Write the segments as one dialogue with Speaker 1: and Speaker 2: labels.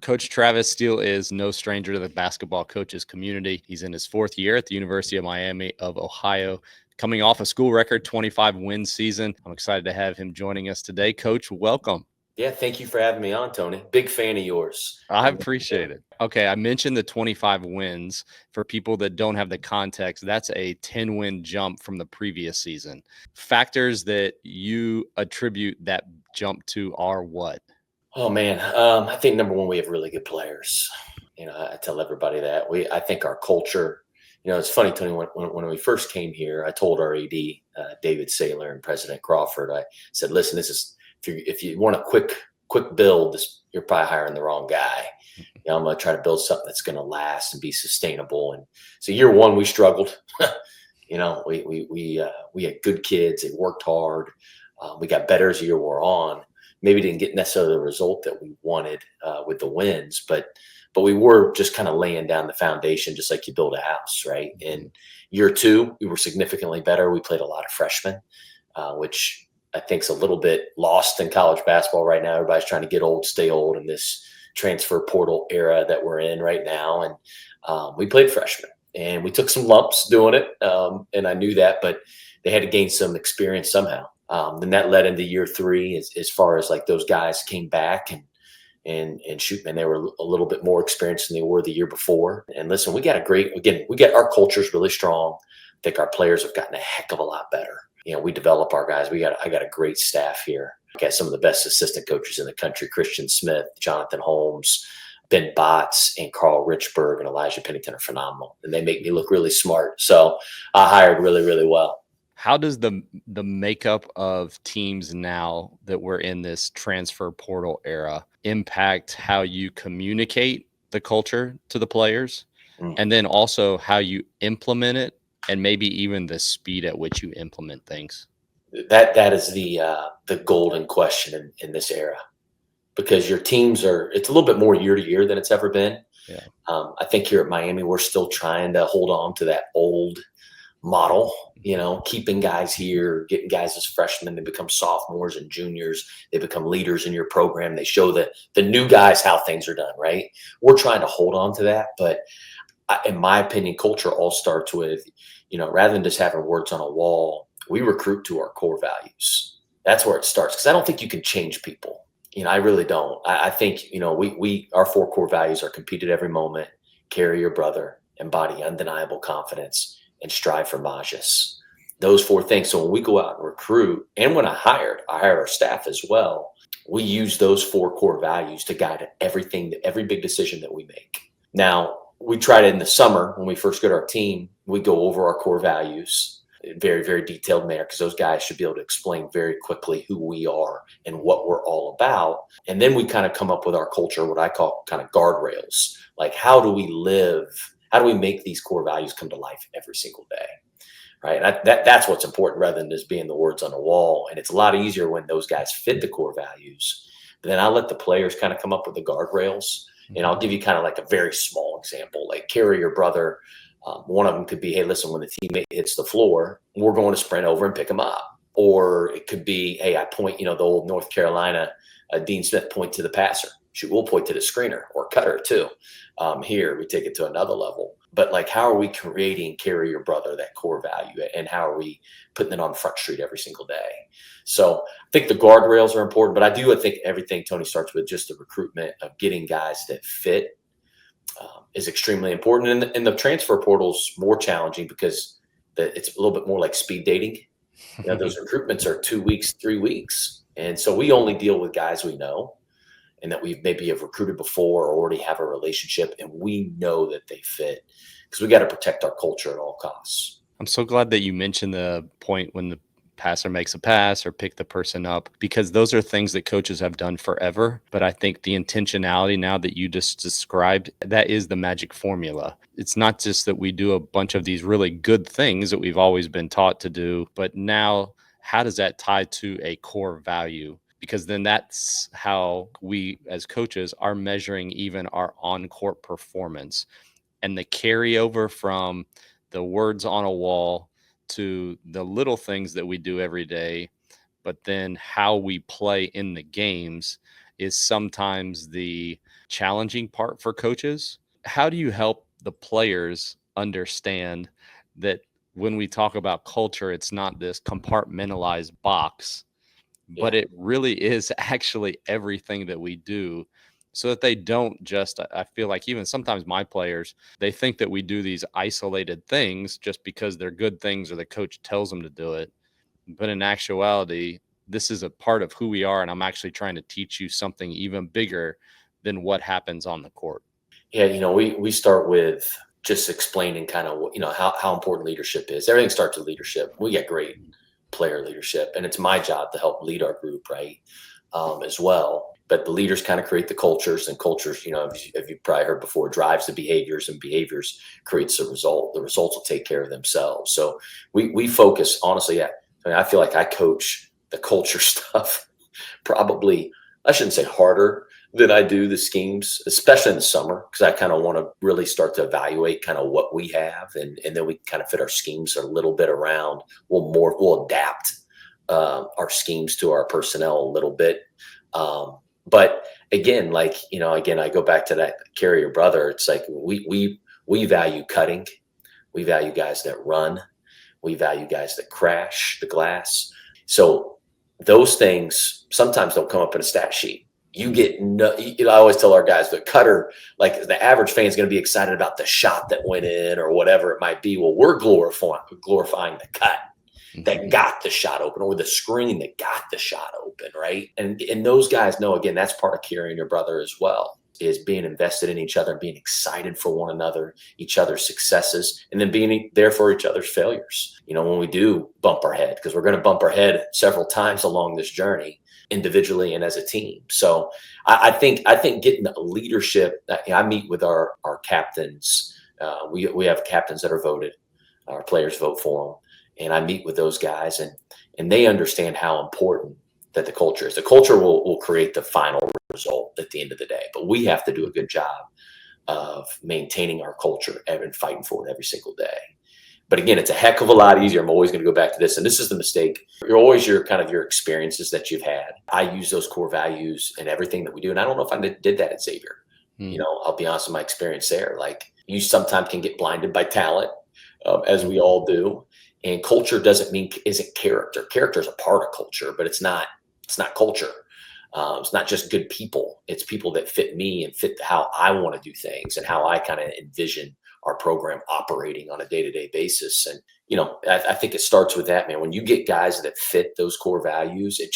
Speaker 1: Coach Travis Steele is no stranger to the basketball coaches community. He's in his fourth year at the University of Miami of Ohio, coming off a school record 25-win season. I'm excited to have him joining us today. Coach, welcome.
Speaker 2: Yeah, thank you for having me on, Tony. Big fan of yours.
Speaker 1: I appreciate it. Okay, I mentioned the 25 wins. For people that don't have the context, that's a 10-win jump from the previous season. Factors that you attribute that jump to are what?
Speaker 2: Oh man, I think number one, we have really good players. I tell everybody that I think our culture. It's funny, Tony. When we first came here, I told our AD, David Saylor, and President Crawford, I said, "Listen, this is if you want a quick build, you're probably hiring the wrong guy. I'm going to try to build something that's going to last and be sustainable." And so year one, we struggled. We had good kids. They worked hard. We got better as the year wore on. Maybe didn't get necessarily the result that we wanted with the wins, but we were just kind of laying down the foundation, just like you build a house, right? In year two, we were significantly better. We played a lot of freshmen, which I think is a little bit lost in college basketball right now. Everybody's trying to get old, stay old in this transfer portal era that we're in right now. And we played freshmen, and we took some lumps doing it. And I knew that, but they had to gain some experience somehow. Then that led into year three as far as like those guys came back and shoot, and they were a little bit more experienced than they were the year before. And listen, we got our culture's really strong. I think our players have gotten a heck of a lot better. We develop our guys. I got a great staff here. I got some of the best assistant coaches in the country: Christian Smith, Jonathan Holmes, Ben Botts, and Carl Richburg, and Elijah Pennington are phenomenal, and they make me look really smart. So I hired really, really well.
Speaker 1: How does the makeup of teams now that we're in this transfer portal era impact how you communicate the culture to the players, and then also how you implement it, and maybe even the speed at which you implement things?
Speaker 2: That is the golden question in this era, because your teams it's a little bit more year to year than it's ever been.
Speaker 1: Yeah.
Speaker 2: I think here at Miami, we're still trying to hold on to that old model, keeping guys here, getting guys as freshmen, they become sophomores and juniors, they become leaders in your program, they show the new guys how things are done, right? We're trying to hold on to that, but in my opinion, culture all starts with, rather than just having words on a wall, we recruit to our core values. That's where it starts, because I don't think you can change people. I really don't. I think, our four core values are: compete at every moment, carry your brother, embody undeniable confidence, and strive for majus. Those four things. So when we go out and recruit, and when I hired our staff as well, we use those four core values to guide every big decision that we make. Now, we try to, in the summer, when we first get our team, we go over our core values in very, very detailed manner, because those guys should be able to explain very quickly who we are and what we're all about. And then we kind of come up with our culture, what I call kind of guardrails. Like, how do we live? How do we make these core values come to life every single day, right? And that's what's important, rather than just being the words on the wall. And it's a lot easier when those guys fit the core values. But then I let the players kind of come up with the guardrails. And I'll give you kind of like a very small example, like carry your brother. One of them could be, hey, listen, when the teammate hits the floor, we're going to sprint over and pick them up. Or it could be, hey, I point, the old North Carolina, Dean Smith point to the passer. Shoot, we'll point to the screener or cutter too. Here, we take it to another level. But like, how are we creating carry your brother, that core value, and how are we putting it on Front Street every single day? So I think the guardrails are important, but I think everything, Tony, starts with just the recruitment of getting guys that fit is extremely important. And the transfer portal is more challenging because it's a little bit more like speed dating. Those recruitments are 2 weeks, 3 weeks. And so we only deal with guys we know, and that we maybe have recruited before or already have a relationship, and we know that they fit, because we got to protect our culture at all costs.
Speaker 1: I'm so glad that you mentioned the point when the passer makes a pass or pick the person up, because those are things that coaches have done forever. But I think the intentionality now that you just described, that is the magic formula. It's not just that we do a bunch of these really good things that we've always been taught to do, but now how does that tie to a core value? Because then that's how we as coaches are measuring even our on-court performance, and the carryover from the words on a wall to the little things that we do every day, but then how we play in the games is sometimes the challenging part for coaches. How do you help the players understand that when we talk about culture, it's not this compartmentalized box, but
Speaker 2: Yeah.
Speaker 1: it really is actually everything that we do, so that they don't just, I feel like even sometimes my players, they think that we do these isolated things just because they're good things or the coach tells them to do it. But in actuality, this is a part of who we are. And I'm actually trying to teach you something even bigger than what happens on the court.
Speaker 2: Yeah, we start with just explaining kind of how important leadership is. Everything starts with leadership. We get great player leadership, and it's my job to help lead our group, right? As well. But the leaders kind of create the cultures, and cultures, if you probably heard before, drives the behaviors, and behaviors creates the result. The results will take care of themselves. So we focus honestly. Yeah, I mean, I feel like I coach the culture stuff probably, I shouldn't say harder than I do the schemes, especially in the summer, because I kind of want to really start to evaluate kind of what we have, and then we kind of fit our schemes a little bit around. We'll adapt our schemes to our personnel a little bit. But again, again, I go back to that carrier brother. It's like we value cutting, we value guys that run, we value guys that crash the glass. So those things sometimes don't come up in a stat sheet. You get no, I always tell our guys, the cutter, like the average fan is going to be excited about the shot that went in or whatever it might be. Well, we're glorifying the cut that got the shot open, or the screen that got the shot open, right? And those guys know, again, that's part of carrying your brother as well, is being invested in each other and being excited for one another, each other's successes, and then being there for each other's failures. When we do bump our head, because we're going to bump our head several times along this journey, individually and as a team. So I think getting the leadership. I meet with our captains. We have captains that are voted. Our players vote for them. And I meet with those guys, and they understand how important that the culture is. The culture will create the final result at the end of the day, but we have to do a good job of maintaining our culture and fighting for it every single day. But again, it's a heck of a lot easier. I'm always going to go back to this, and this is the mistake. You're always your experiences that you've had. I use those core values in everything that we do, and I don't know if I did that at Xavier. I'll be honest with my experience there. Like, you sometimes can get blinded by talent, as we all do. And culture isn't character. Character is a part of culture, but it's not culture. It's not just good people. It's people that fit me and fit how I want to do things and how I kind of envision our program operating on a day-to-day basis. And, I think it starts with that, man. When you get guys that fit those core values, it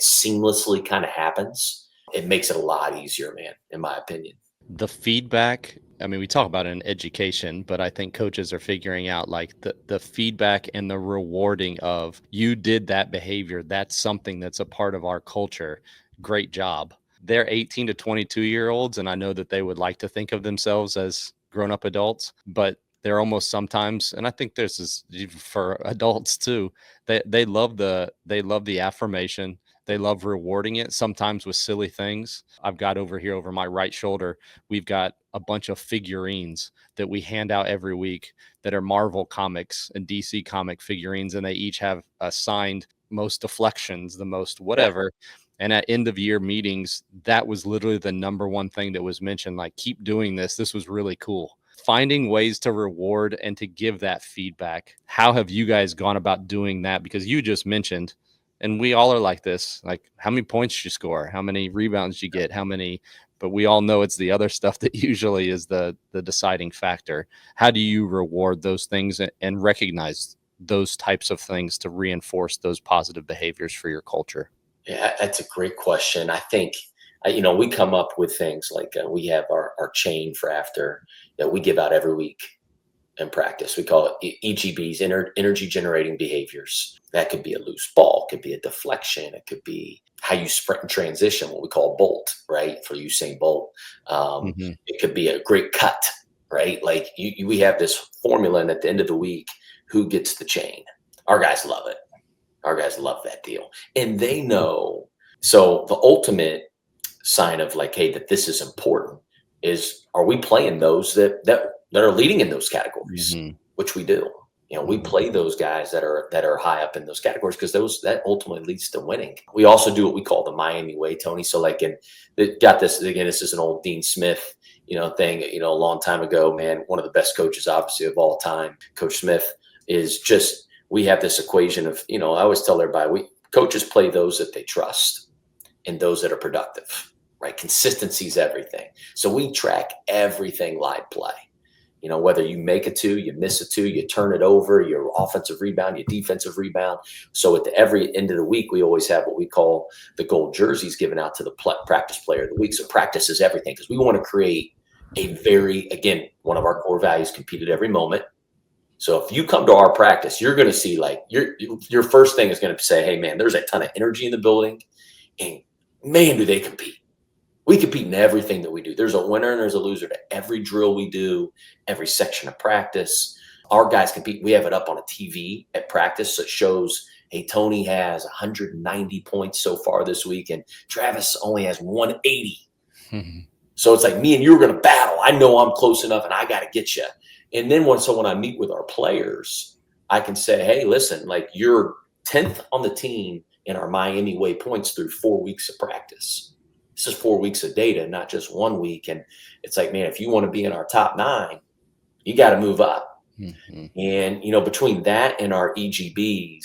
Speaker 2: seamlessly kind of happens. It makes it a lot easier, man, in my opinion.
Speaker 1: The feedback, I mean, we talk about it in education, but I think coaches are figuring out like the feedback and the rewarding of, you did that behavior. That's something that's a part of our culture. Great job. They're 18 to 22-year-olds, and I know that they would like to think of themselves as grown-up adults, but they're almost sometimes, and I think this is for adults too, they love the affirmation. They love rewarding it, sometimes with silly things. I've got over here over my right shoulder, we've got a bunch of figurines that we hand out every week that are Marvel comics and DC comic figurines, and they each have assigned most deflections, the most whatever. And at end of year meetings, that was literally the number one thing that was mentioned, like, keep doing this. This was really cool. Finding ways to reward and to give that feedback. How have you guys gone about doing that? Because you just mentioned, and we all are like this, like, how many points you score, how many rebounds you get, but we all know it's the other stuff that usually is the deciding factor. How do you reward those things and recognize those types of things to reinforce those positive behaviors for your culture?
Speaker 2: Yeah, that's a great question. I think, we come up with things like, we have our chain for after that we give out every week in practice. We call it EGBs, energy generating behaviors. That could be a loose ball, it could be a deflection, it could be how you sprint and transition, what we call bolt, right? For Usain Bolt. It could be a great cut, right? Like, we have this formula, and at the end of the week, who gets the chain? Our guys love it. Our guys love that deal, and they know. So the ultimate sign of, like, hey, that this is important is, are we playing those that are leading in those categories, which we do. We play those guys that are high up in those categories because that ultimately leads to winning. We also do what we call the Miami way, Tony. So like, got this again. This is an old Dean Smith, thing. A long time ago, man. One of the best coaches, obviously, of all time, Coach Smith, is just. We have this equation of, I always tell everybody, coaches play those that they trust and those that are productive. Right, consistency is everything. So we track everything live play. Whether you make a two, you miss a two, you turn it over, your offensive rebound, your defensive rebound. So at every end of the week, we always have what we call the gold jerseys given out to the practice player of the week. So practice is everything because we want to create again, one of our core values, compete at every moment. So if you come to our practice, you're going to see like your first thing is going to say, hey, man, there's a ton of energy in the building and man, do they compete. We compete in everything that we do. There's a winner and there's a loser to every drill we do, every section of practice. Our guys compete. We have it up on a TV at practice. So it shows, hey, Tony has 190 points so far this week, and Travis only has 180. Mm-hmm. So it's like me and you are going to battle. I know I'm close enough, and I got to get you. And then when I meet with our players, I can say, hey, listen, like you're 10th on the team in our Miami way points through 4 weeks of practice. This is 4 weeks of data, not just 1 week. And it's like, man, if you want to be in our top 9, you got to move up. Mm-hmm. And, between that and our EGBs,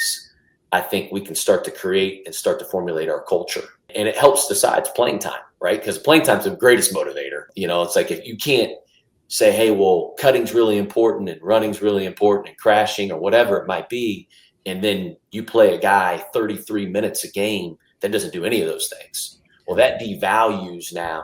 Speaker 2: I think we can start to create and start to formulate our culture. And it helps besides playing time, right? Because playing time is the greatest motivator. It's like if you can't say, hey, well, cutting's really important and running's really important and crashing or whatever it might be, and then you play a guy 33 minutes a game that doesn't do any of those things. Well, that devalues now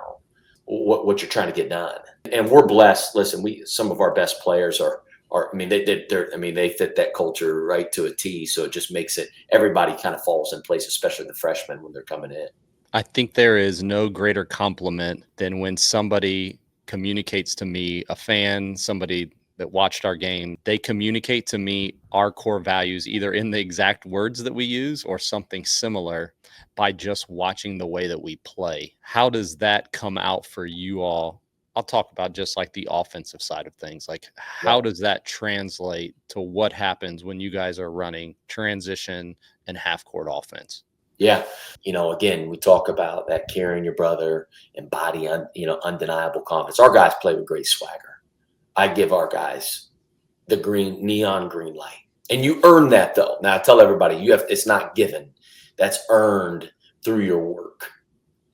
Speaker 2: what you're trying to get done. And we're blessed. Listen, some of our best players they fit that culture right to a T. So it just makes it, everybody kind of falls in place, especially the freshmen when they're coming in.
Speaker 1: I think there is no greater compliment than when somebody communicates to me, a fan, somebody that watched our game, they communicate to me our core values, either in the exact words that we use or something similar by just watching the way that we play. How does that come out for you all? I'll talk about just like the offensive side of things. Like how does that translate to what happens when you guys are running transition and half court offense?
Speaker 2: Yeah. Again, we talk about that carrying your brother, embody, undeniable confidence. Our guys play with great swagger. I give our guys the neon green light, and you earn that though. Now I tell everybody it's not given. That's earned through your work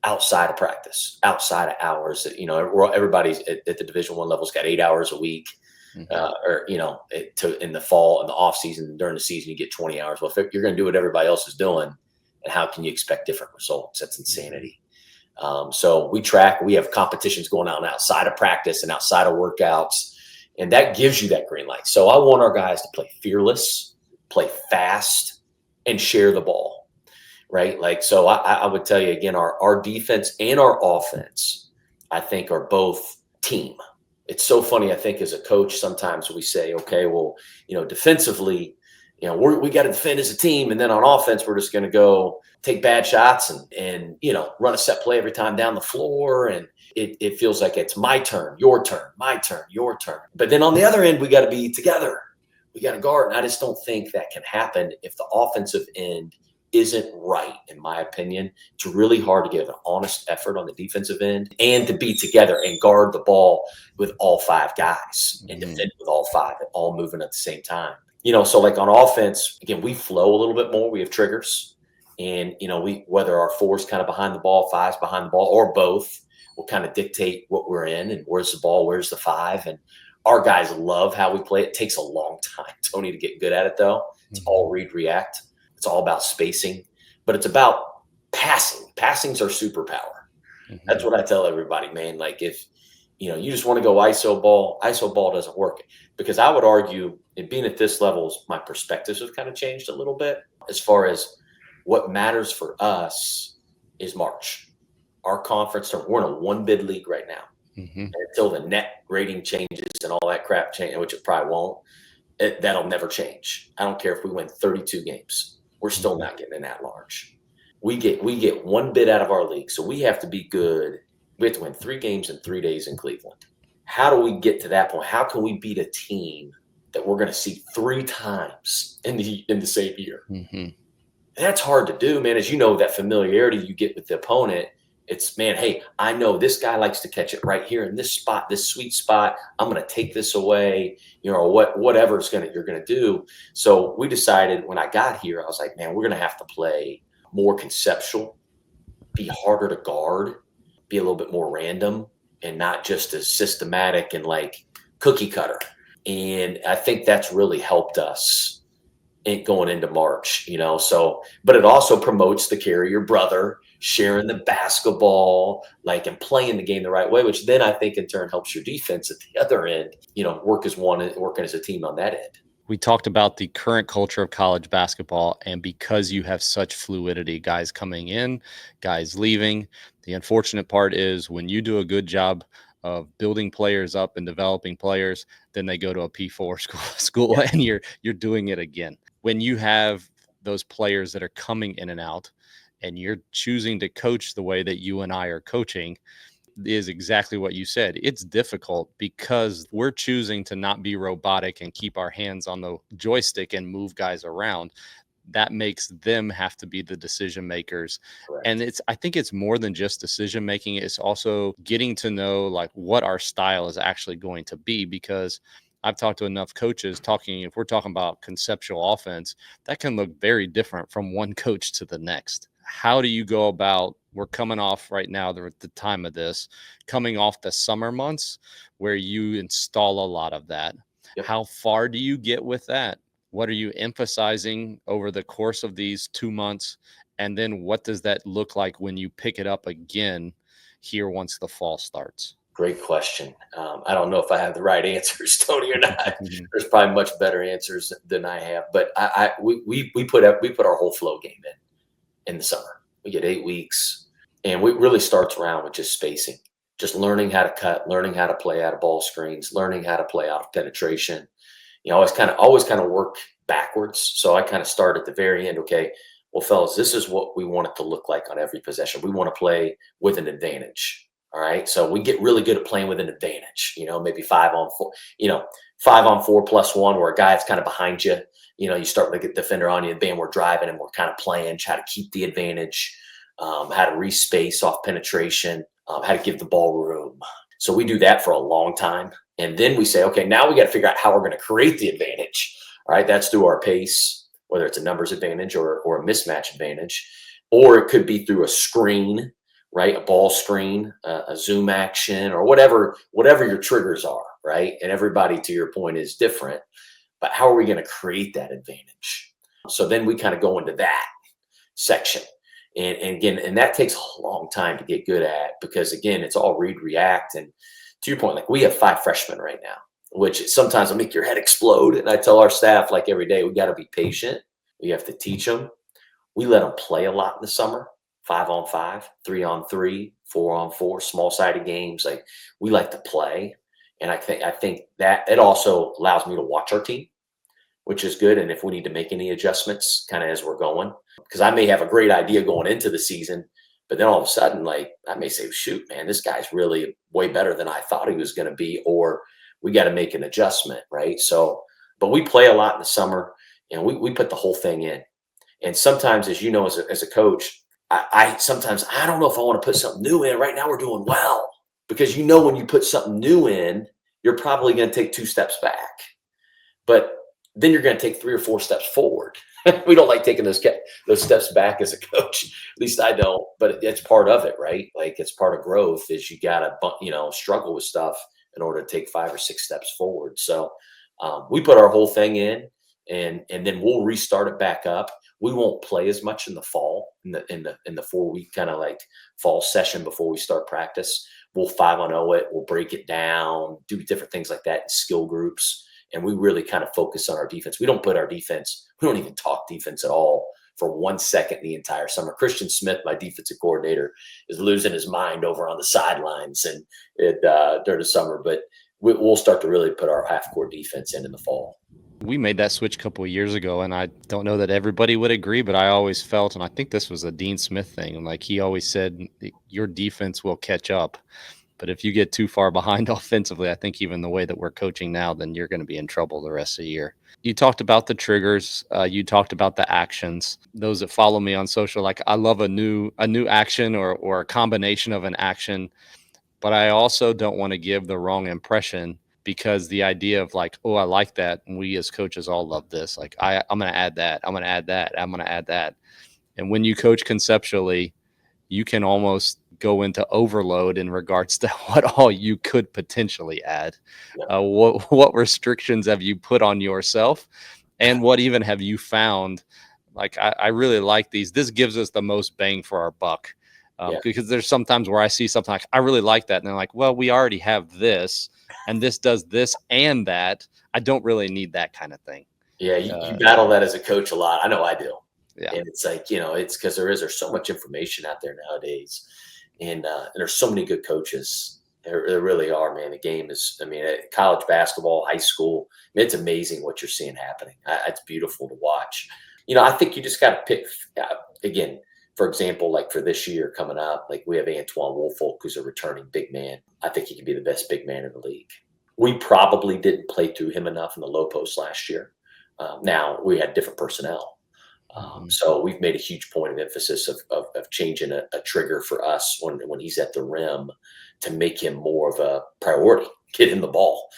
Speaker 2: outside of practice, outside of hours. Everybody's at the Division I level's got 8 hours a week, in the fall, in the off season, during the season, you get 20 hours. Well, if you're going to do what everybody else is doing, and how can you expect different results? That's insanity. So we have competitions going on outside of practice and outside of workouts, and that gives you that green light. So I want our guys to play fearless, play fast, and share the ball, right? Like, so I would tell you again, our defense and our offense, I think, are both team. It's so funny. I think as a coach, sometimes we say, okay, well, defensively, we got to defend as a team. And then on offense, we're just going to go take bad shots and run a set play every time down the floor. And it feels like it's my turn, your turn, my turn, your turn. But then on the other end, we got to be together. We got to guard. And I just don't think that can happen if the offensive end isn't right, in my opinion. It's really hard to give an honest effort on the defensive end and to be together and guard the ball with all 5 guys and defend with all 5 and all moving at the same time. So like on offense, again, we flow a little bit more. We have triggers, and whether our 4's kind of behind the ball, 5's behind the ball, or both, will kind of dictate what we're in and where's the ball, where's the 5. And our guys love how we play. It takes a long time, Tony, to get good at it though. It's all read, react. It's all about spacing, but it's about passing. Passing's our superpower. Mm-hmm. That's what I tell everybody, man. Like if you just want to go ISO ball doesn't work, because I would argue, and being at this level, my perspectives have kind of changed a little bit as far as what matters for us is March. Our conference, we're in a 1-bid league right now. Mm-hmm. Until the net rating changes and all that crap change, which it probably won't, that'll never change. I don't care if we win 32 games. We're still not getting in that large. We get 1 bid out of our league. So we have to be good. We have to win 3 games in 3 days in Cleveland. How do we get to that point? How can we beat a team that we're going to see 3 times in the same year.
Speaker 1: Hmm.
Speaker 2: And that's hard to do, man. As you know, that familiarity you get with the opponent, it's, man, hey, I know this guy likes to catch it right here in this spot, this sweet spot. I'm going to take this away, whatever you're going to do. So we decided when I got here, I was like, man, we're going to have to play more conceptual, be harder to guard, be a little bit more random, and not just as systematic and like cookie cutter. And I think that's really helped us going into March, so, but it also promotes the carrier brother sharing the basketball, like, and playing the game the right way, which then I think in turn helps your defense at the other end, working as a team on that end.
Speaker 1: We talked about the current culture of college basketball, and because you have such fluidity, guys coming in, guys leaving, the unfortunate part is when you do a good job of building players up and developing players, then they go to a P4 school
Speaker 2: Yeah,
Speaker 1: and you're doing it again. When you have those players that are coming in and out and you're choosing to coach the way that you and I are coaching, is exactly what you said. It's difficult because we're choosing to not be robotic and keep our hands on the joystick and move guys around. That makes them have to be the decision makers. And
Speaker 2: correct.
Speaker 1: I think it's more than just decision making. It's also getting to know like what our style is actually going to be, because I've talked to enough coaches if we're talking about conceptual offense, that can look very different from one coach to the next. How do you go about, we're coming off right now, the time of this, coming off the summer months where you install a lot of that.
Speaker 2: Yep.
Speaker 1: How far do you get with that? What are you emphasizing over the course of these 2 months? And then what does that look like when you pick it up again here once the fall starts?
Speaker 2: Great question. I don't know if I have the right answers, Tony, or not. There's probably much better answers than I have, but we put our whole flow game in the summer. We get 8 weeks, and it really starts around with just spacing, just learning how to cut, learning how to play out of ball screens, learning how to play out of penetration. Always kind of work backwards. So I kind of start at the very end. Okay, well, fellas, this is what we want it to look like on every possession. We want to play with an advantage. All right. So we get really good at playing with an advantage, maybe 5-on-4, 5-on-4 plus one, where a guy that's kind of behind you, you start to get defender on you, and bam, we're driving and we're kind of playing, try to keep the advantage, how to respace off penetration, how to give the ball room. So we do that for a long time. And then we say, okay, now we got to figure out how we're going to create the advantage. All right. That's through our pace, whether it's a numbers advantage or a mismatch advantage, or it could be through a screen, right? A ball screen, a zoom action, or whatever your triggers are, right? And everybody, to your point, is different. But how are we going to create that advantage? So then we kind of go into that section. And again, and that takes a long time to get good at, because again, it's all read, react. And to your point, like, we have 5 freshmen right now, which sometimes will make your head explode. And I tell our staff, like, every day, we got to be patient. We have to teach them. We let them play a lot in the summer, 5-on-5, 3-on-3, 4-on-4, small sided games. Like, we like to play. And I think that it also allows me to watch our team, which is good. And if we need to make any adjustments kind of as we're going, because I may have a great idea going into the season, but then all of a sudden, like, I may say, shoot, man, this guy's really way better than I thought he was going to be, or we got to make an adjustment, right? So, but we play a lot in the summer, and we put the whole thing in. And sometimes, as you know, as a coach, sometimes I don't know if I want to put something new in. Right now we're doing well, because when you put something new in, you're probably going to take 2 steps back, but then you're going to take 3 or 4 steps forward. We don't like taking those steps back as a coach. At least I don't, but it's part of it, right? Like, it's part of growth, is you got to, struggle with stuff in order to take 5 or 6 steps forward. So we put our whole thing in, and then we'll restart it back up. We won't play as much in the fall, in the 4-week kind of like fall session before we start practice. We'll 5-on-0 it. We'll break it down, do different things like that in skill groups. And we really kind of focus on our defense. We don't even talk defense at all for 1 second the entire summer. Christian Smith, my defensive coordinator, is losing his mind over on the sidelines and during the summer. But we'll start to really put our half-court defense in the fall.
Speaker 1: We made that switch a couple of years ago, and I don't know that everybody would agree, but I always felt, and I think this was a Dean Smith thing, like he always said, your defense will catch up. But if you get too far behind offensively, I think even the way that we're coaching now, then you're going to be in trouble the rest of the year. You talked about the triggers. You talked about the actions. Those that follow me on social, like I love a new action or a combination of an action, but I also don't want to give the wrong impression, because the idea of like, oh, I like that, and we as coaches all love this. Like I'm going to add that. I'm going to add that. I'm going to add that. And when you coach conceptually, you can almost go into overload in regards to what all you could potentially add. What restrictions have you put on yourself, and what even have you found? Like, I really like these. This gives us the most bang for our buck, because there's sometimes where I see something like, I really like that, and they're like, well, we already have this, and this does this and that. I don't really need that kind of thing.
Speaker 2: Yeah, you battle that as a coach a lot. I know I do.
Speaker 1: Yeah.
Speaker 2: And it's like, it's because there's so much information out there nowadays. And there's so many good coaches. There really are, man. The game is, I mean, college basketball, high school, it's amazing what you're seeing happening. It's beautiful to watch. I think you just got to pick, again, for example, like for this year coming up, like we have Antoine Woolfolk, who's a returning big man. I think he could be the best big man in the league. We probably didn't play through him enough in the low post last year. Now we had different personnel. So we've made a huge point of emphasis of changing a trigger for us when he's at the rim to make him more of a priority, get him the ball,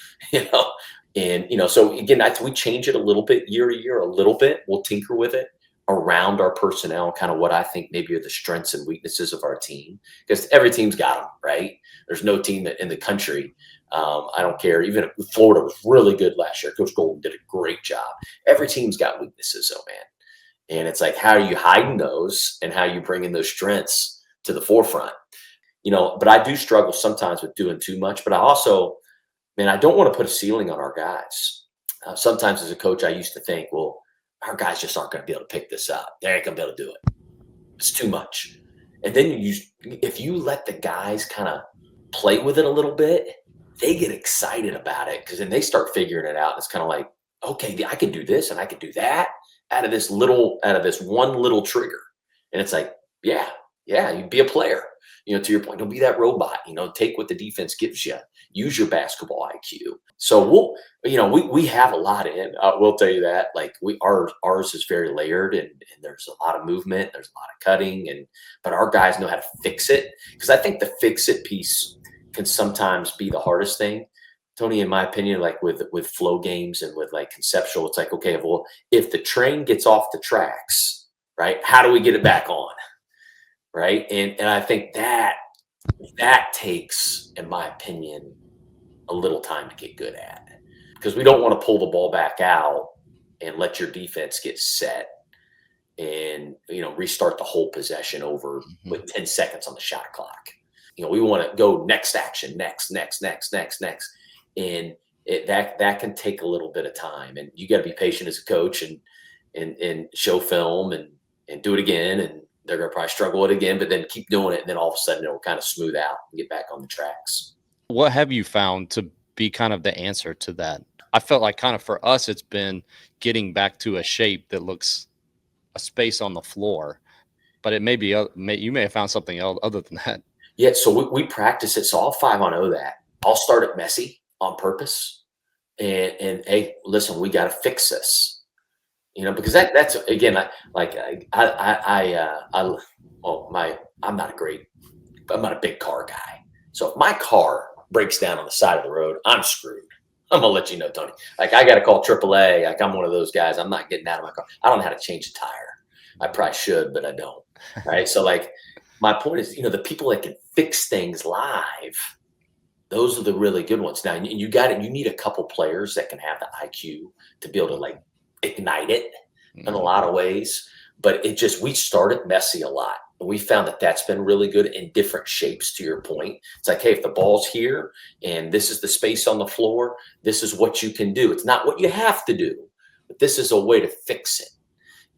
Speaker 2: And, so again, we change it a little bit year to year, a little bit. We'll tinker with it around our personnel, kind of what I think maybe are the strengths and weaknesses of our team, because every team's got them, right? There's no team that in the country, I don't care. Even if Florida was really good last year, Coach Golden did a great job. Every team's got weaknesses, though, man. And it's like, how are you hiding those and how are you bringing those strengths to the forefront? But I do struggle sometimes with doing too much. But I also, man, I don't want to put a ceiling on our guys. Sometimes as a coach, I used to think, well, our guys just aren't going to be able to pick this up. They ain't going to be able to do it. It's too much. And then if you let the guys kind of play with it a little bit, they get excited about it, because then they start figuring it out. It's kind of like, okay, I can do this and I can do that out of this one little trigger. And it's like, yeah, you be a player, to your point, don't be that robot, take what the defense gives you, use your basketball IQ. So we have a lot in, we'll tell you that, like ours is very layered, and there's a lot of movement, there's a lot of cutting, but our guys know how to fix it. Because I think the fix it piece can sometimes be the hardest thing, Tony, in my opinion. Like with flow games and with like conceptual, it's like, okay, well, if the train gets off the tracks, right, how do we get it back on? Right. And I think that takes, in my opinion, a little time to get good at, because we don't want to pull the ball back out and let your defense get set and, restart the whole possession over with 10 seconds on the shot clock. We want to go next action, next. And that can take a little bit of time, and you got to be patient as a coach and show film and do it again. And they're going to probably struggle with it again, but then keep doing it. And then all of a sudden it'll kind of smooth out and get back on the tracks.
Speaker 1: What have you found to be kind of the answer to that? I felt like kind of for us, it's been getting back to a shape that looks a space on the floor, but it may be, you may have found something else other than that.
Speaker 2: Yeah. So we practice it. So I'll 5-on-0 that. I'll start it messy on purpose. And hey, listen, we got to fix this. Because that's again, I'm not a big car guy. So if my car breaks down on the side of the road, I'm screwed. I'm gonna let you know, Tony. Like, I got to call AAA. Like, I'm one of those guys. I'm not getting out of my car. I don't know how to change a tire. I probably should, but I don't. Right. So like, my point is, the people that can fix things live, those are the really good ones. Now, you need a couple players that can have the IQ to be able to like ignite it in a lot of ways. But we started messy a lot. And we found that that's been really good in different shapes, to your point. It's like, hey, if the ball's here and this is the space on the floor, this is what you can do. It's not what you have to do, but this is a way to fix it.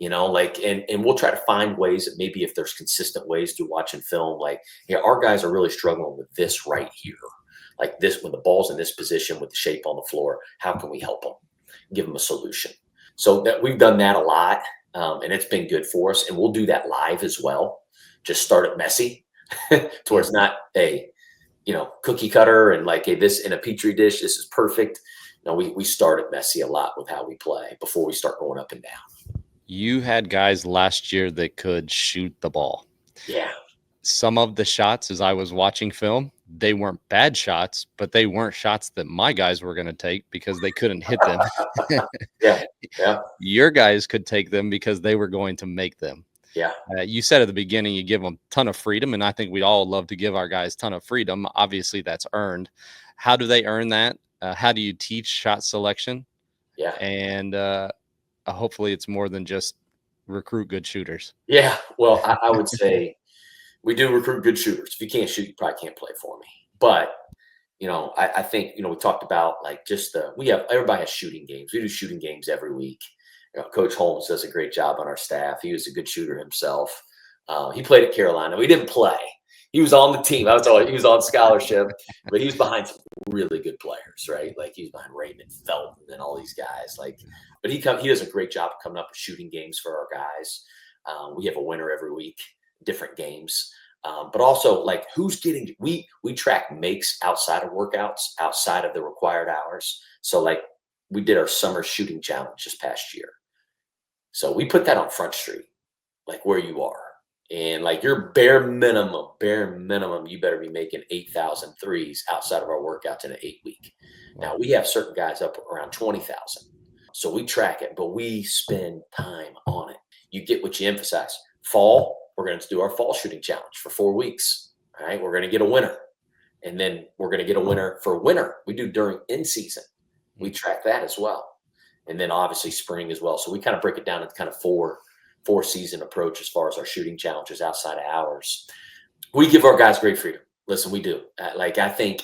Speaker 2: And we'll try to find ways that maybe if there's consistent ways through watching film, like, yeah, our guys are really struggling with this right here. Like this, when the ball's in this position with the shape on the floor, how can we help them? Give them a solution. So that we've done that a lot, and it's been good for us. And we'll do that live as well. Just start it messy to where it's not, hey, cookie cutter and like, hey, this in a petri dish, this is perfect. No, we start at messy a lot with how we play before we start going up and down.
Speaker 1: You had guys last year that could shoot the ball.
Speaker 2: Yeah.
Speaker 1: Some of the shots, as I was watching film, they weren't bad shots, but they weren't shots that my guys were going to take because they couldn't hit them.
Speaker 2: Yeah. Yeah.
Speaker 1: Your guys could take them because they were going to make them.
Speaker 2: Yeah.
Speaker 1: You said at the beginning you give them a ton of freedom, and I think we all love to give our guys a ton of freedom. Obviously, that's earned. How do they earn that? How do you teach shot selection?
Speaker 2: Yeah.
Speaker 1: And hopefully it's more than just recruit good shooters.
Speaker 2: Yeah. Well, I would say we do recruit good shooters. If you can't shoot, you probably can't play for me. But I think, we talked about like just everybody has shooting games. We do shooting games every week. Coach Holmes does a great job on our staff. He was a good shooter himself. He played at Carolina. We didn't play. He was on the team. He was on scholarship, but he was behind some really good players, right? Like he was behind Raymond Felton and all these guys. But he does a great job of coming up with shooting games for our guys. We have a winner every week, different games. But also like we track makes outside of workouts, outside of the required hours. So like we did our summer shooting challenge this past year. So we put that on Front Street, like where you are. And like your bare minimum, you better be making 8,000 threes outside of our workouts in an 8-week. Now we have certain guys up around 20,000. So we track it, but we spend time on it. You get what you emphasize. Fall, we're going to do our fall shooting challenge for 4 weeks. All right. We're going to get a winner. And then we're going to get a winner for winter. We do during in season. We track that as well. And then obviously spring as well. So we kind of break it down into kind of four season approach as far as our shooting challenges outside of hours. We give our guys great freedom. Listen, we do. I think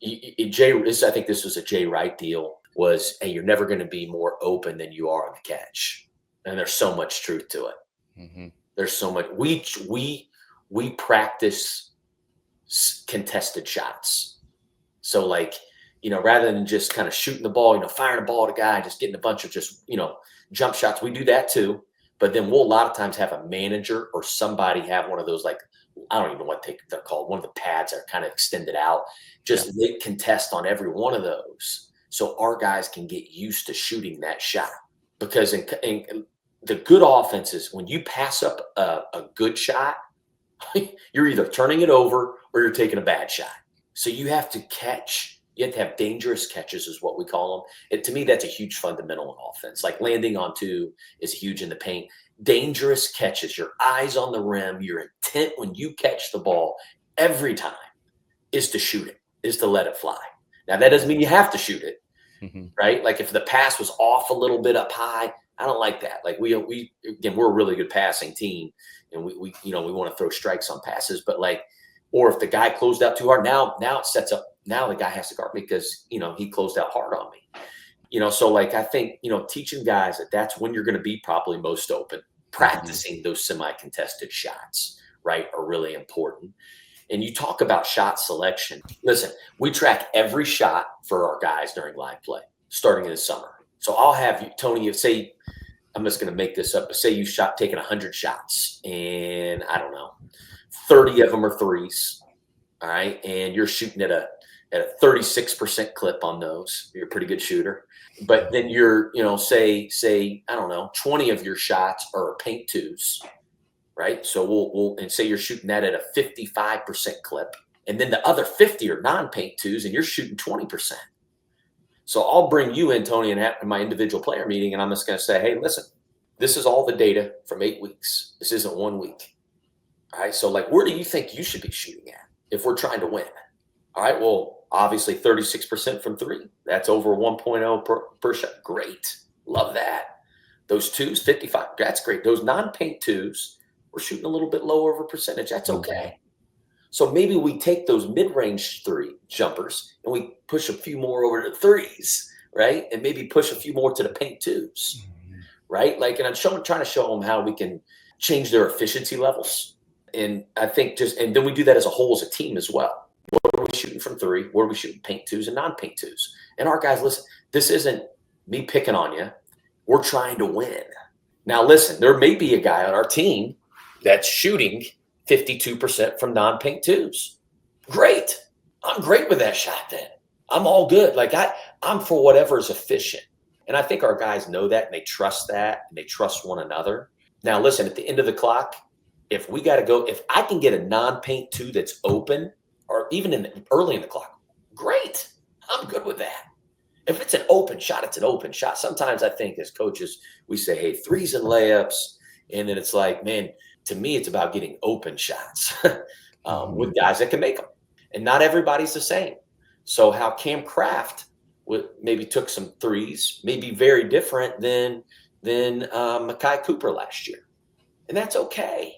Speaker 2: I think this was a Jay Wright deal was, hey, you're never going to be more open than you are on the catch. And there's so much truth to it. Mm-hmm. There's so much. We practice contested shots. So like, rather than just kind of shooting the ball, firing a ball at a guy, just getting a bunch of just, jump shots. We do that too. But then we'll a lot of times have a manager or somebody have one of those, like, I don't even know what they're called. One of the pads that are kind of extended out. Just they contest on every one of those. So our guys can get used to shooting that shot. Because in the good offenses, when you pass up a good shot, you're either turning it over or you're taking a bad shot. So you have to catch. You have to have dangerous catches is what we call them. To me, that's a huge fundamental in offense. Like landing on two is huge in the paint. Dangerous catches, your eyes on the rim, your intent when you catch the ball every time is to shoot it, is to let it fly. Now, that doesn't mean you have to shoot it, right? Like if the pass was off a little bit up high, I don't like that. Like we're a really good passing team, and we want to throw strikes on passes, but like, or if the guy closed out too hard, now it sets up. Now the guy has to guard me because, he closed out hard on me. So like, I think, teaching guys that's when you're going to be probably most open. Practicing those semi-contested shots, right, are really important. And you talk about shot selection. Listen, we track every shot for our guys during live play, starting in the summer. So I'll have you, Tony, say, I'm just going to make this up, but say you taking 100 shots and I don't know, 30 of them are threes. All right. And you're shooting at a 36% clip on those. You're a pretty good shooter. But then you're, say, I don't know, 20 of your shots are paint twos, right? So we'll say you're shooting that at a 55% clip. And then the other 50 are non-paint twos and you're shooting 20%. So I'll bring you in, Tony, and have my individual player meeting. And I'm just going to say, hey, listen, this is all the data from 8 weeks. This isn't 1 week. All right. So like, where do you think you should be shooting at if we're trying to win? All right. Well, obviously 36% from three. That's over 1.0 per shot. Great. Love that. Those twos, 55. That's great. Those non-paint twos, we're shooting a little bit lower of a percentage. That's okay. So maybe we take those mid-range three jumpers and we push a few more over to threes, right? And maybe push a few more to the paint twos, right? Like, and I'm trying to show them how we can change their efficiency levels. And I think and then we do that as a whole, as a team as well. What are we shooting from three? Where are we shooting paint twos and non-paint twos? And our guys, listen, this isn't me picking on you. We're trying to win. Now, listen, there may be a guy on our team that's shooting 52% from non-paint twos. Great. I'm great with that shot then. I'm all good. Like I'm for whatever is efficient. And I think our guys know that and they trust that and they trust one another. Now, listen, at the end of the clock, if we got to go, if I can get a non-paint two that's open or even early in the clock, great. I'm good with that. If it's an open shot, it's an open shot. Sometimes I think as coaches, we say, hey, threes and layups. And then it's like, man, to me, it's about getting open shots with guys that can make them. And not everybody's the same. So how Cam Kraft maybe took some threes may be very different than Makai Cooper last year. And that's okay.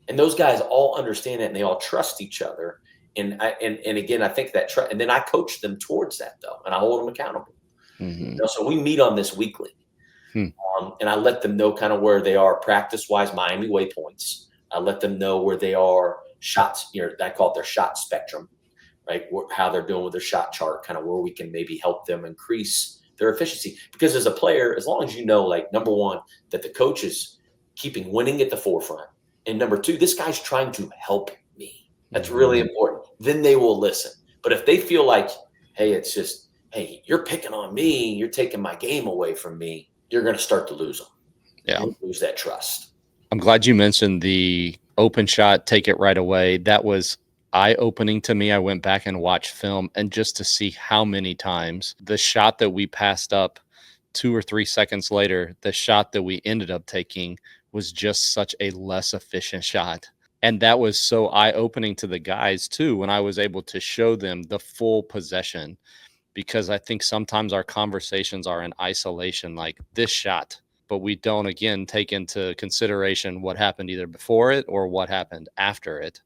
Speaker 2: And those guys all understand that and they all trust each other. And again, I think that and then I coach them towards that though, and I hold them accountable.
Speaker 1: Mm-hmm.
Speaker 2: So we meet on this weekly, and I let them know kind of where they are practice wise, Miami waypoints. I let them know where they are shots. I call it their shot spectrum, right? How they're doing with their shot chart, kind of where we can maybe help them increase their efficiency. Because as a player, as long as you know, like number one, that the coach is keeping winning at the forefront, and number two, this guy's trying to help me. That's really important. Then they will listen. But if they feel like, hey, it's just, hey, you're picking on me, you're taking my game away from me, you're going to start to lose them.
Speaker 1: Yeah.
Speaker 2: You'll lose that trust.
Speaker 1: I'm glad you mentioned the open shot, take it right away. That was eye-opening to me. I went back and watched film, and just to see how many times the shot that we passed up 2 or 3 seconds later, the shot that we ended up taking was just such a less efficient shot. And that was so eye-opening to the guys too, when I was able to show them the full possession, because I think sometimes our conversations are in isolation, like this shot, but we don't, again, take into consideration what happened either before it or what happened after it.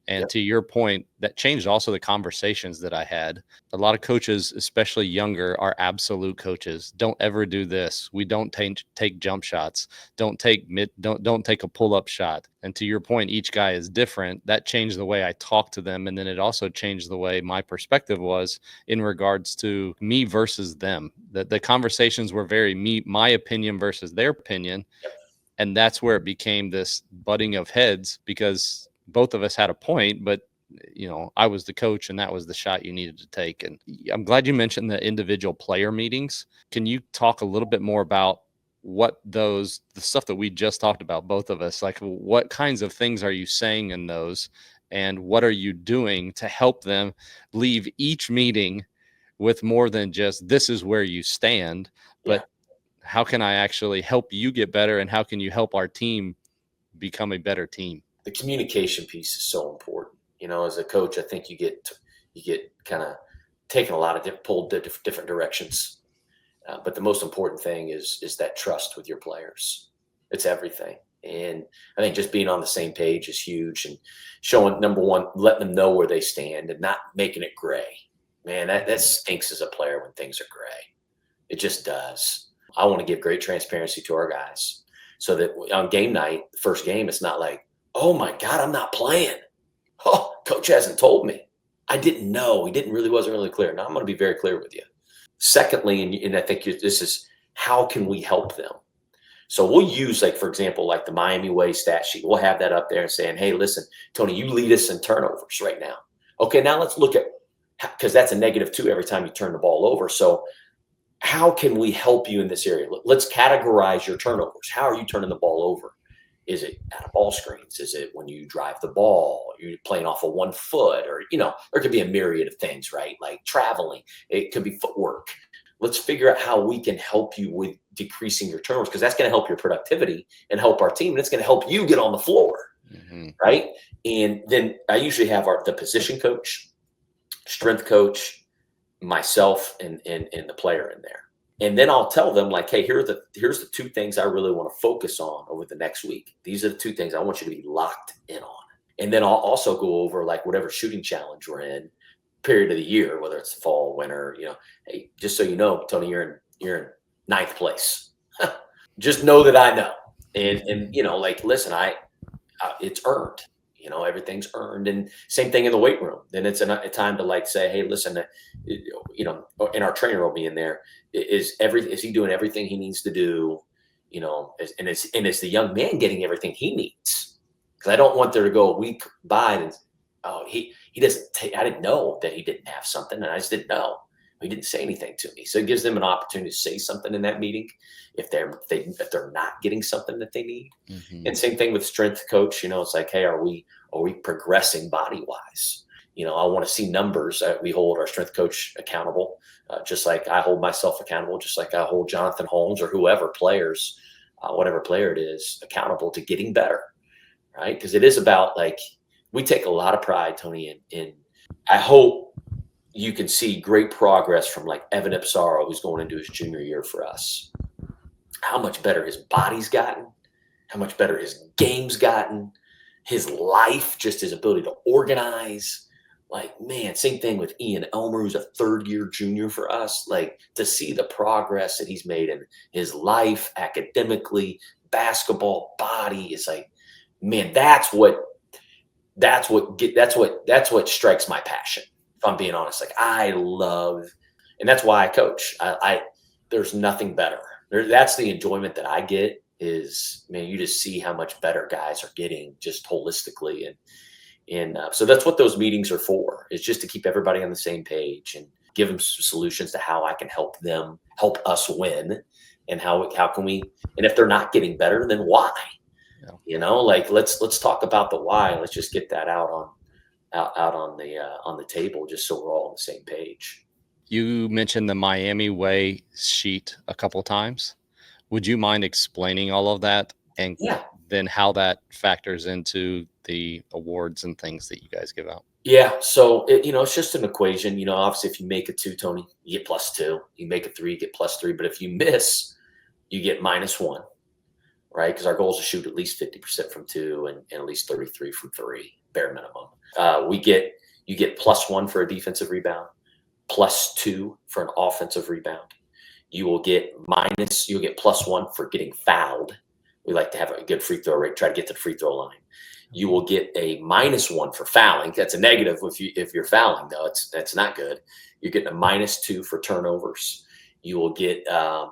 Speaker 1: And
Speaker 2: Yep.
Speaker 1: to your point, that changed also the conversations that I had. A lot of coaches, especially younger, are absolute coaches. Don't ever do this. We don't take jump shots. Don't take a pull-up shot. And to your point, each guy is different. That changed the way I talked to them. And then it also changed the way my perspective was in regards to me versus them. The conversations were very my opinion versus their opinion.
Speaker 2: Yep.
Speaker 1: And that's where it became this butting of heads, because both of us had a point, but I was the coach and that was the shot you needed to take. And I'm glad you mentioned the individual player meetings. Can you talk a little bit more about what the stuff that we just talked about, both of us, like what kinds of things are you saying in those, and what are you doing to help them leave each meeting with more than just this is where you stand, but how can I actually help you get better, and how can you help our team become a better team?
Speaker 2: The communication piece is so important. As a coach, I think you get kind of taken a lot of pulled different directions. But the most important thing is that trust with your players. It's everything. And I think just being on the same page is huge, and showing, number one, letting them know where they stand and not making it gray. Man, that stinks as a player when things are gray. It just does. I want to give great transparency to our guys so that on game night, the first game, it's not like, oh my God, I'm not playing. Oh, coach hasn't told me. I didn't know. He wasn't really clear. Now I'm going to be very clear with you. Secondly, and I think this is, how can we help them? So we'll use, like, for example, like the Miami Way stat sheet. We'll have that up there and saying, hey, listen, Tony, you lead us in turnovers right now. Okay, now let's look at, because that's a -2 every time you turn the ball over. So how can we help you in this area? Let's categorize your turnovers. How are you turning the ball over? Is it out of ball screens? Is it when you drive the ball? Are you playing off of 1 foot? Or, there could be a myriad of things, right? Like traveling. It could be footwork. Let's figure out how we can help you with decreasing your turnovers, because that's going to help your productivity and help our team. And it's going to help you get on the floor, right? And then I usually have the position coach, strength coach, myself, and the player in there. And then I'll tell them, like, hey, here's the 2 things I really want to focus on over the next week. These are the 2 things I want you to be locked in on. And then I'll also go over, like, whatever shooting challenge we're in, period of the year, whether it's fall, winter, hey, just so you know, Tony, you're in 9th place. Just know that I know. And like, listen, it's earned. Everything's earned. And same thing in the weight room. Then it's a time to, like, say, hey, listen, and our trainer will be in there. Is he doing everything he needs to do? And is the young man getting everything he needs? Because I don't want there to go a week by and, oh, he doesn't I didn't know that he didn't have something, and I just didn't know. He didn't say anything to me. So it gives them an opportunity to say something in that meeting if they're not getting something that they need.
Speaker 1: Mm-hmm.
Speaker 2: And same thing with strength coach. It's like, hey, are we progressing body wise? I want to see numbers. We hold our strength coach accountable, just like I hold myself accountable, just like I hold Jonathan Holmes or whoever players, whatever player it is, accountable to getting better, right? Because it is about, like, we take a lot of pride, Tony, in I hope you can see great progress from, like, Evan Ipsaro, who's going into his junior year for us. How much better his body's gotten, how much better his game's gotten, his life, just his ability to organize. Like, man, same thing with Ian Elmer, who's a third-year junior for us. Like, to see the progress that he's made in his life, academically, basketball, body, is like, man, that's what strikes my passion. If I'm being honest, like, I love, and that's why I coach. I there's nothing better. That's the enjoyment that I get. Is, man, you just see how much better guys are getting just holistically, and so that's what those meetings are for. Is just to keep everybody on the same page and give them some solutions to how I can help us win, and how can we. And if they're not getting better, then why? Like, let's talk about the why. Let's just get that out on the table, just so we're all on the same page.
Speaker 1: You mentioned the Miami Way sheet a couple times. Would you mind explaining all of that, and then how that factors into the awards and things that you guys give out?
Speaker 2: Yeah. So it's just an equation. Obviously, if you make a 2, Tony, you get +2. You make a 3, you get +3. But if you miss, you get -1. Right? Because our goal is to shoot at least 50% from 2 and at least 33 from 3, bare minimum. You get +1 for a defensive rebound, +2 for an offensive rebound. You'll get +1 for getting fouled. We like to have a good free throw rate, try to get to the free throw line. You will get a -1 for fouling. That's a negative if you're fouling, though. That's not good. You're getting a -2 for turnovers. You will get,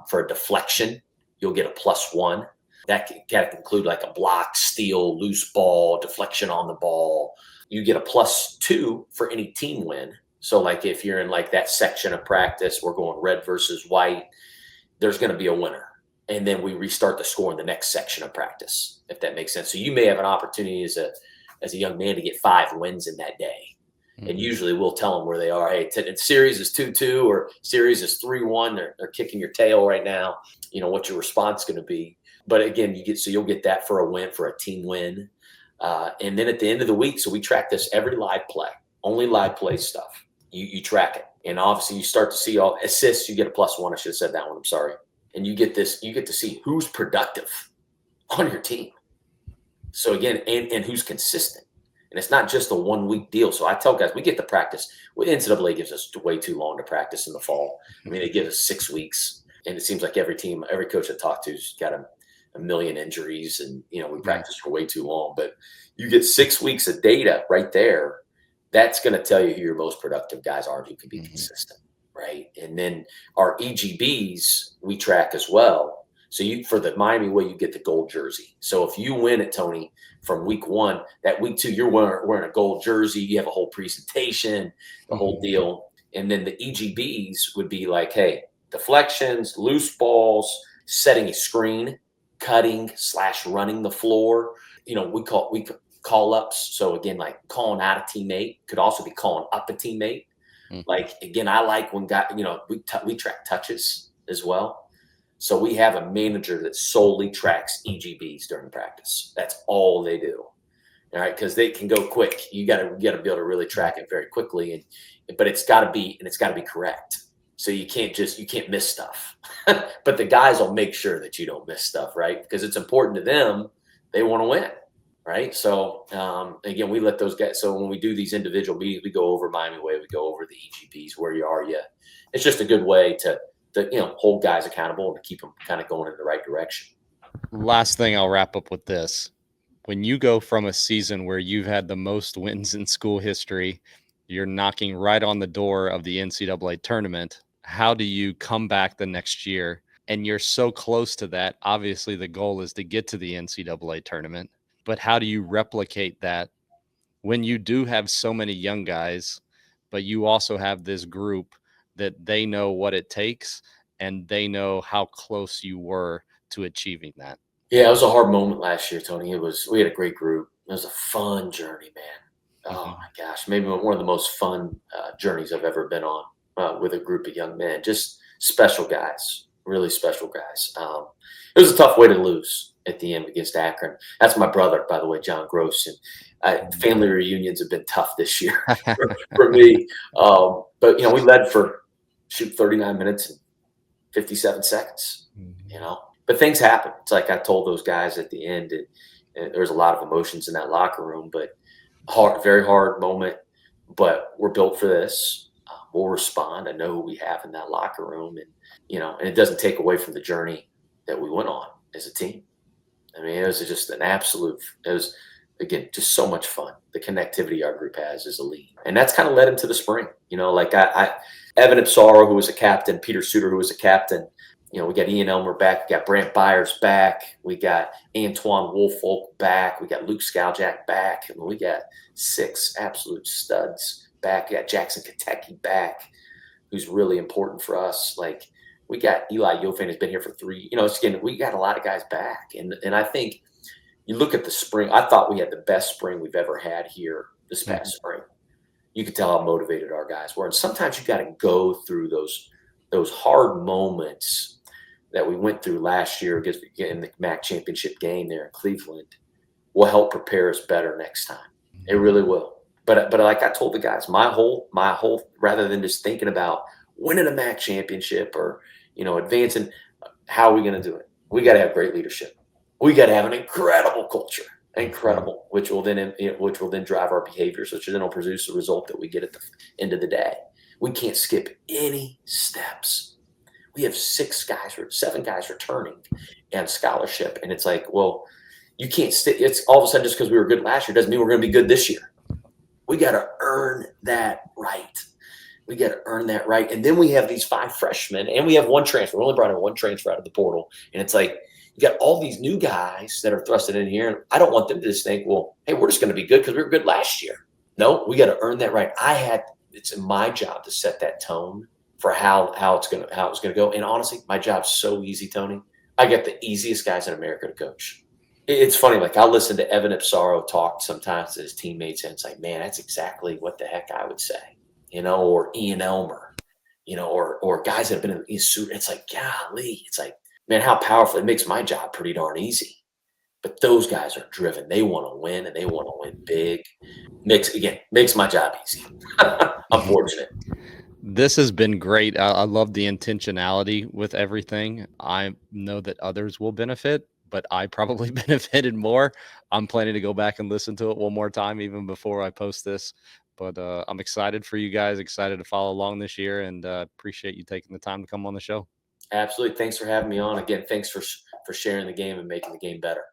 Speaker 2: for a deflection, you'll get a +1. That can include, like, a block, steal, loose ball, deflection on the ball. You get a +2 for any team win. So, like, if you're in, like, that section of practice, we're going red versus white, there's going to be a winner. And then we restart the score in the next section of practice, if that makes sense. So you may have an opportunity as a young man to get 5 wins in that day. Mm-hmm. And usually we'll tell them where they are. Hey, series is 2-2 or series is 3-1. They're kicking your tail right now. What your response going to be. But again, you'll get that for a win, for a team win. And then at the end of the week, so we track this every live play, only live play stuff. You track it. And obviously you start to see all assists, you get a +1. I should have said that one. I'm sorry. And you get to see who's productive on your team. So again, and who's consistent. And it's not just a 1-week deal. So I tell guys, we get to practice. NCAA gives us way too long to practice in the fall. I mean, they give us 6 weeks. And it seems like every coach I talk to's got a million injuries, and we practice for way too long. But you get 6 weeks of data right there. That's going to tell you who your most productive guys are, who can be consistent, right? And then our EGBs we track as well. So for the Miami Way, you get the gold jersey. So if you win it, Tony, from week 1, that week 2, you're wearing a gold jersey. You have a whole presentation, the whole deal. And then the EGBs would be like, hey, deflections, loose balls, setting a screen, cutting / running the floor. We call ups. So again, like calling out a teammate, could also be calling up a teammate. Like, again, I like when we track touches as well. So we have a manager that solely tracks EGBs during practice. That's all they do. All right, because they can go quick. You got to be able to really track it very quickly, but it's got to be correct. So you can't miss stuff. But the guys will make sure that you don't miss stuff, right? Because it's important to them. They want to win, right? So again, we let those guys. So when we do these individual meetings, we go over Miami Way, we go over the EGBs, where you are. Yeah, it's just a good way to hold guys accountable and to keep them kind of going in the right direction.
Speaker 1: Last thing, I'll wrap up with this. When you go from a season where you've had the most wins in school history, you're knocking right on the door of the NCAA tournament. How do you come back the next year? And you're so close to that. Obviously, the goal is to get to the NCAA tournament. But how do you replicate that when you do have so many young guys, but you also have this group that they know what it takes and they know how close you were to achieving that.
Speaker 2: Yeah, it was a hard moment last year, Tony. We had a great group. It was a fun journey, man. Oh
Speaker 1: Mhm.
Speaker 2: my gosh, maybe one of the most fun journeys I've ever been on with a group of young men. Just special guys, really special guys. It was a tough way to lose at the end against Akron. That's my brother, by the way, John Gross. And family reunions have been tough this year for me. But we led for 39 minutes and 57 seconds. You
Speaker 1: Mhm.
Speaker 2: know, but things happen. It's like I told those guys at the end. There was a lot of emotions in that locker room, but hard, very hard moment. But we're built for this. We'll respond. I know who we have in that locker room, and and it doesn't take away from the journey that we went on as a team. I mean, it was just an absolute. It was again just so much fun. The connectivity our group has is elite, and that's kind of led into the spring. Like Evan Ipsaro, who was a captain, Peter Suter, who was a captain. We got Ian Elmer back. We got Brant Byers back. We got Antoine Woolfolk back. We got Luke Scaljak back. And we got 6 absolute studs back. We got Jackson Katecki back, who's really important for us. Like we got Eli Yofan has been here for 3. Again, we got a lot of guys back. And I think you look at the spring, I thought we had the best spring we've ever had here this
Speaker 1: Mhm.
Speaker 2: past spring. You could tell how motivated our guys were. And sometimes you got to go through those hard moments that we went through last year against in the MAC championship game there in Cleveland will help prepare us better next time. It really will. But like I told the guys, my whole rather than just thinking about winning a MAC championship or advancing, how are we going to do it? We got to have great leadership. We got to have an incredible culture,
Speaker 1: Mhm.
Speaker 2: incredible, which will then drive our behaviors, which then will produce the result that we get at the end of the day. We can't skip any steps. We have 7 guys returning and scholarship, and it's like, well, you can't stay. It's all of a sudden just because we were good last year doesn't mean we're going to be good this year. We got to earn that right. We got to earn that right. And then we have these 5 freshmen, and we have 1 transfer. We only brought in 1 transfer out of the portal, and it's like you got all these new guys that are thrusted in here. And I don't want them to just think, well, hey, we're just going to be good because we were good last year. No, we got to earn that right. It's my job to set that tone for how it's gonna go. And honestly, my job's so easy, Tony. I get the easiest guys in America to coach. It's funny, like I'll listen to Evan Ipsaro talk sometimes to his teammates, and it's like, man, that's exactly what the heck I would say, or Ian Elmer, or guys that have been in the suit. It's like, golly, it's like, man, how powerful. It makes my job pretty darn easy. But those guys are driven. They want to win, and they want to win big. Makes my job easy. I'm fortunate.
Speaker 1: This has been great. I love the intentionality with everything. I know that others will benefit, but I probably benefited more. I'm planning to go back and listen to it one more time, even before I post this. But I'm excited for you guys, excited to follow along this year, and appreciate you taking the time to come on the show.
Speaker 2: Absolutely. Thanks for having me on again. Thanks for sharing the game and making the game better.